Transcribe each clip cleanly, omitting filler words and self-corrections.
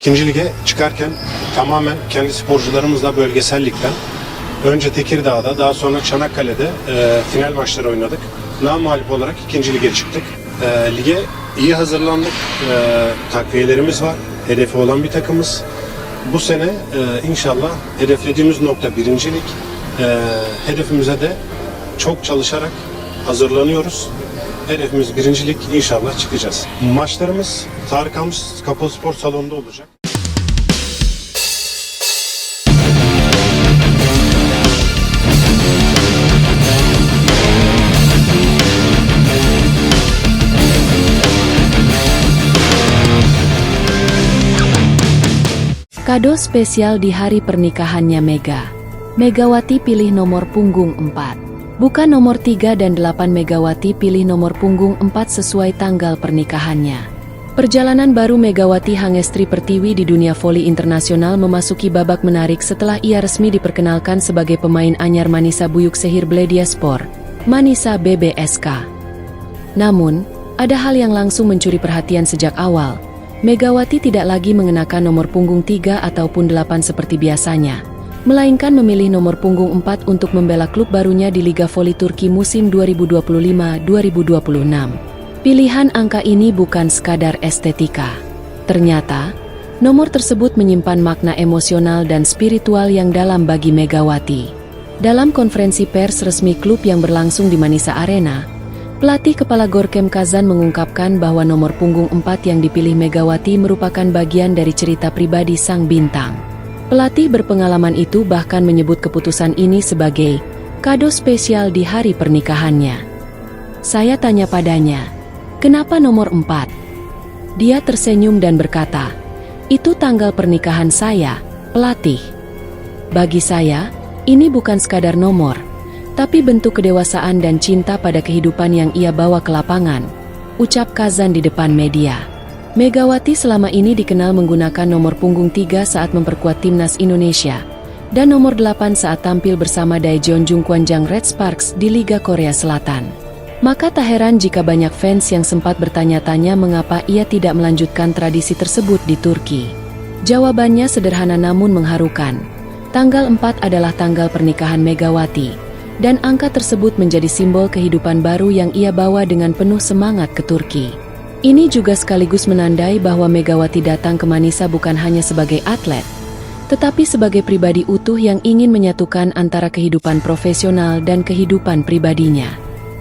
İkinci lige çıkarken tamamen kendi sporcularımızla bölgesel ligden önce Tekirdağ'da daha sonra Çanakkale'de final maçları oynadık. Namağlup olarak ikinci lige çıktık. Lige iyi hazırlandık. Takviyelerimiz var. Hedefi olan bir takımız. Bu sene inşallah hedeflediğimiz nokta birincilik. Hedefimize de çok çalışarak hazırlanıyoruz. Hedefimiz birincilik, inşallah çıkacağız. Maçlarımız Tarık Almış Kapalı Spor Salonu'nda olacak. Kado spesial di hari pernikahannya Mega. Megawati pilih nomor punggung 4. Bukan nomor 3 dan 8. Megawati pilih nomor punggung 4 sesuai tanggal pernikahannya. Perjalanan baru Megawati Hangestri Pertiwi di dunia voli internasional memasuki babak menarik setelah ia resmi diperkenalkan sebagai pemain anyar Manisa Buyuk Sehir Bledyaspor, Manisa BBSK. Namun, ada hal yang langsung mencuri perhatian sejak awal. Megawati tidak lagi mengenakan nomor punggung 3 ataupun 8 seperti biasanya, melainkan memilih nomor punggung 4 untuk membela klub barunya di Liga Voli Turki musim 2025-2026. Pilihan angka ini bukan sekadar estetika. Ternyata, nomor tersebut menyimpan makna emosional dan spiritual yang dalam bagi Megawati. Dalam konferensi pers resmi klub yang berlangsung di Manisa Arena, pelatih kepala Gorkem Kazan mengungkapkan bahwa nomor punggung 4 yang dipilih Megawati merupakan bagian dari cerita pribadi sang bintang. Pelatih berpengalaman itu bahkan menyebut keputusan ini sebagai kado spesial di hari pernikahannya. Saya tanya padanya, kenapa nomor 4? Dia tersenyum dan berkata, itu tanggal pernikahan saya, pelatih. Bagi saya, ini bukan sekadar nomor, tapi bentuk kedewasaan dan cinta pada kehidupan yang ia bawa ke lapangan, ucap Kazan di depan media. Megawati selama ini dikenal menggunakan nomor punggung 3 saat memperkuat timnas Indonesia, dan nomor 8 saat tampil bersama Daejeon Jungkwanjang Red Sparks di Liga Korea Selatan. Maka tak heran jika banyak fans yang sempat bertanya-tanya mengapa ia tidak melanjutkan tradisi tersebut di Turki. Jawabannya sederhana namun mengharukan. Tanggal 4 adalah tanggal pernikahan Megawati, dan angka tersebut menjadi simbol kehidupan baru yang ia bawa dengan penuh semangat ke Turki. Ini juga sekaligus menandai bahwa Megawati datang ke Manisa bukan hanya sebagai atlet, tetapi sebagai pribadi utuh yang ingin menyatukan antara kehidupan profesional dan kehidupan pribadinya.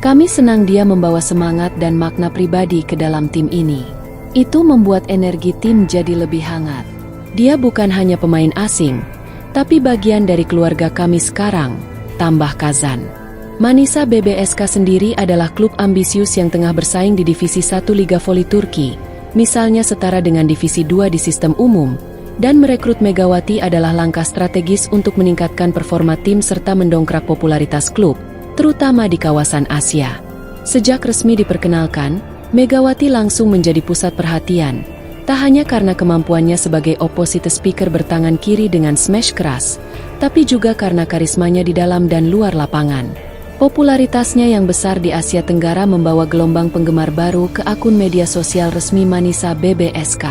Kami senang dia membawa semangat dan makna pribadi ke dalam tim ini. Itu membuat energi tim jadi lebih hangat. Dia bukan hanya pemain asing, tapi bagian dari keluarga kami sekarang, tambah Kazan. Manisa BBSK sendiri adalah klub ambisius yang tengah bersaing di Divisi 1 Liga Voli Turki, misalnya setara dengan Divisi 2 di sistem umum, dan merekrut Megawati adalah langkah strategis untuk meningkatkan performa tim serta mendongkrak popularitas klub, terutama di kawasan Asia. Sejak resmi diperkenalkan, Megawati langsung menjadi pusat perhatian, tak hanya karena kemampuannya sebagai opposite speaker bertangan kiri dengan smash keras, tapi juga karena karismanya di dalam dan luar lapangan. Popularitasnya yang besar di Asia Tenggara membawa gelombang penggemar baru ke akun media sosial resmi Manisa BBSK.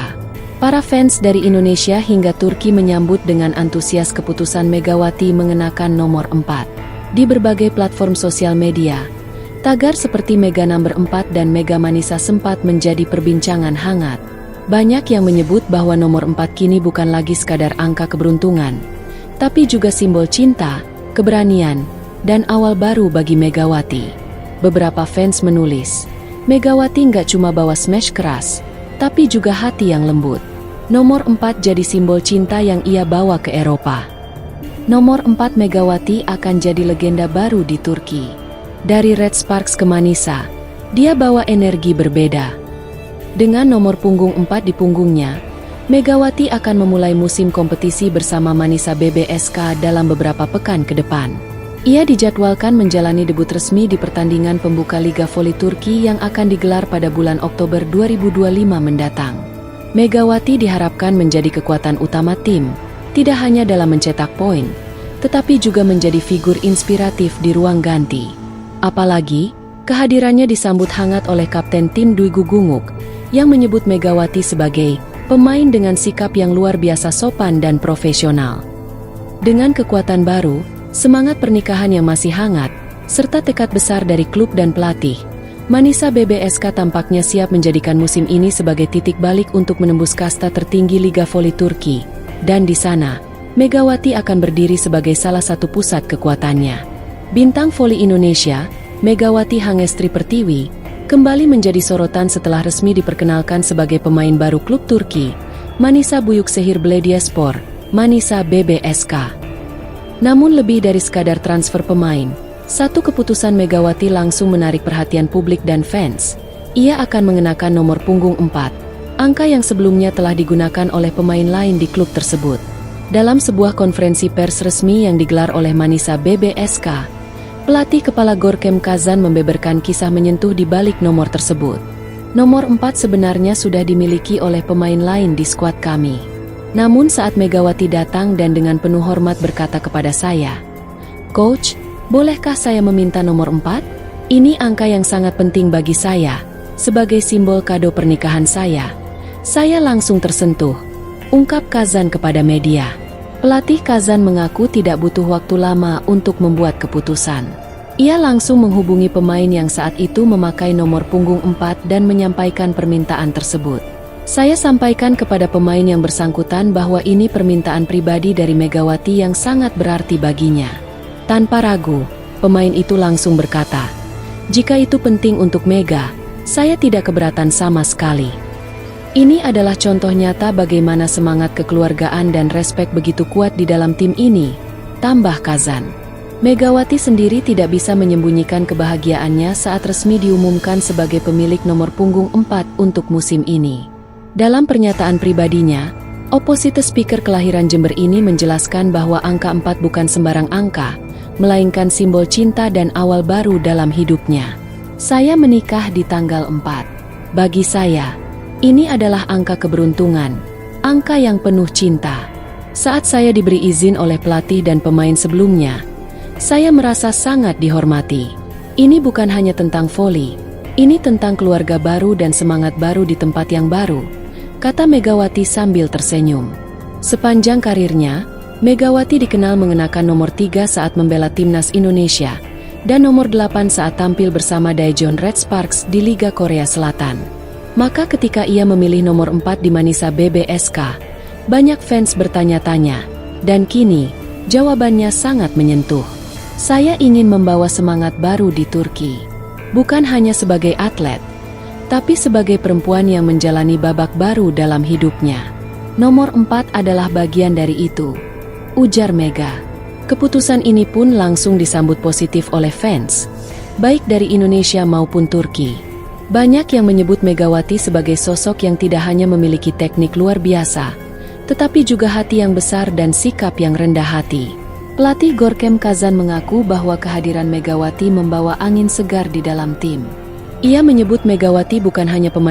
Para fans dari Indonesia hingga Turki menyambut dengan antusias keputusan Megawati mengenakan nomor 4. Di berbagai platform sosial media, tagar seperti Mega Number 4 dan Mega Manisa sempat menjadi perbincangan hangat. Banyak yang menyebut bahwa nomor 4 kini bukan lagi sekadar angka keberuntungan, tapi juga simbol cinta, keberanian, dan awal baru bagi Megawati. Beberapa fans menulis, Megawati nggak cuma bawa smash keras, tapi juga hati yang lembut. Nomor 4 jadi simbol cinta yang ia bawa ke Eropa. Nomor 4 Megawati akan jadi legenda baru di Turki. Dari Red Sparks ke Manisa, dia bawa energi berbeda. Dengan nomor punggung 4 di punggungnya, Megawati akan memulai musim kompetisi bersama Manisa BBSK dalam beberapa pekan ke depan. Ia dijadwalkan menjalani debut resmi di pertandingan pembuka Liga Voli Turki yang akan digelar pada bulan Oktober 2025 mendatang. Megawati diharapkan menjadi kekuatan utama tim, tidak hanya dalam mencetak poin, tetapi juga menjadi figur inspiratif di ruang ganti. Apalagi, kehadirannya disambut hangat oleh Kapten tim Dwi Gugunguk, yang menyebut Megawati sebagai Pemain dengan sikap yang luar biasa sopan dan profesional. Dengan kekuatan baru, semangat pernikahan yang masih hangat, serta tekad besar dari klub dan pelatih, Manisa BBSK tampaknya siap menjadikan musim ini sebagai titik balik untuk menembus kasta tertinggi Liga Voli Turki. Dan di sana, Megawati akan berdiri sebagai salah satu pusat kekuatannya. Bintang voli Indonesia, Megawati Hangestri Pertiwi, kembali menjadi sorotan setelah resmi diperkenalkan sebagai pemain baru klub Turki, Manisa Büyükşehir Belediyespor, Manisa BBSK. Namun lebih dari sekadar transfer pemain, satu keputusan Megawati langsung menarik perhatian publik dan fans. Ia akan mengenakan nomor punggung 4, angka yang sebelumnya telah digunakan oleh pemain lain di klub tersebut. Dalam sebuah konferensi pers resmi yang digelar oleh Manisa BBSK, pelatih kepala Gorkem Kazan membeberkan kisah menyentuh di balik nomor tersebut. Nomor 4 sebenarnya sudah dimiliki oleh pemain lain di skuad kami. Namun saat Megawati datang dan dengan penuh hormat berkata kepada saya, "Coach, bolehkah saya meminta nomor 4? Ini angka yang sangat penting bagi saya, sebagai simbol kado pernikahan saya." Saya langsung tersentuh, ungkap Kazan kepada media. Pelatih Kazan mengaku tidak butuh waktu lama untuk membuat keputusan. Ia langsung menghubungi pemain yang saat itu memakai nomor punggung 4 dan menyampaikan permintaan tersebut. Saya sampaikan kepada pemain yang bersangkutan bahwa ini permintaan pribadi dari Megawati yang sangat berarti baginya. Tanpa ragu, pemain itu langsung berkata, "Jika itu penting untuk Mega, saya tidak keberatan sama sekali." Ini adalah contoh nyata bagaimana semangat kekeluargaan dan respek begitu kuat di dalam tim ini, tambah Kazan. Megawati sendiri tidak bisa menyembunyikan kebahagiaannya saat resmi diumumkan sebagai pemilik nomor punggung 4 untuk musim ini. Dalam pernyataan pribadinya, opposite speaker kelahiran Jember ini menjelaskan bahwa angka 4 bukan sembarang angka, melainkan simbol cinta dan awal baru dalam hidupnya. Saya menikah di tanggal 4. Bagi saya, ini adalah angka keberuntungan, angka yang penuh cinta. Saat saya diberi izin oleh pelatih dan pemain sebelumnya, saya merasa sangat dihormati. Ini bukan hanya tentang voli, ini tentang keluarga baru dan semangat baru di tempat yang baru, kata Megawati sambil tersenyum. Sepanjang karirnya, Megawati dikenal mengenakan nomor 3 saat membela timnas Indonesia, dan nomor 8 saat tampil bersama Daejeon Red Sparks di Liga Korea Selatan. Maka ketika ia memilih nomor 4 di Manisa BBSK, banyak fans bertanya-tanya, dan kini, jawabannya sangat menyentuh. Saya ingin membawa semangat baru di Turki. Bukan hanya sebagai atlet, tapi sebagai perempuan yang menjalani babak baru dalam hidupnya. Nomor 4 adalah bagian dari itu, ujar Mega. Keputusan ini pun langsung disambut positif oleh fans, baik dari Indonesia maupun Turki. Banyak yang menyebut Megawati sebagai sosok yang tidak hanya memiliki teknik luar biasa, tetapi juga hati yang besar dan sikap yang rendah hati. Pelatih Gorkem Kazan mengaku bahwa kehadiran Megawati membawa angin segar di dalam tim. Ia menyebut Megawati bukan hanya pemain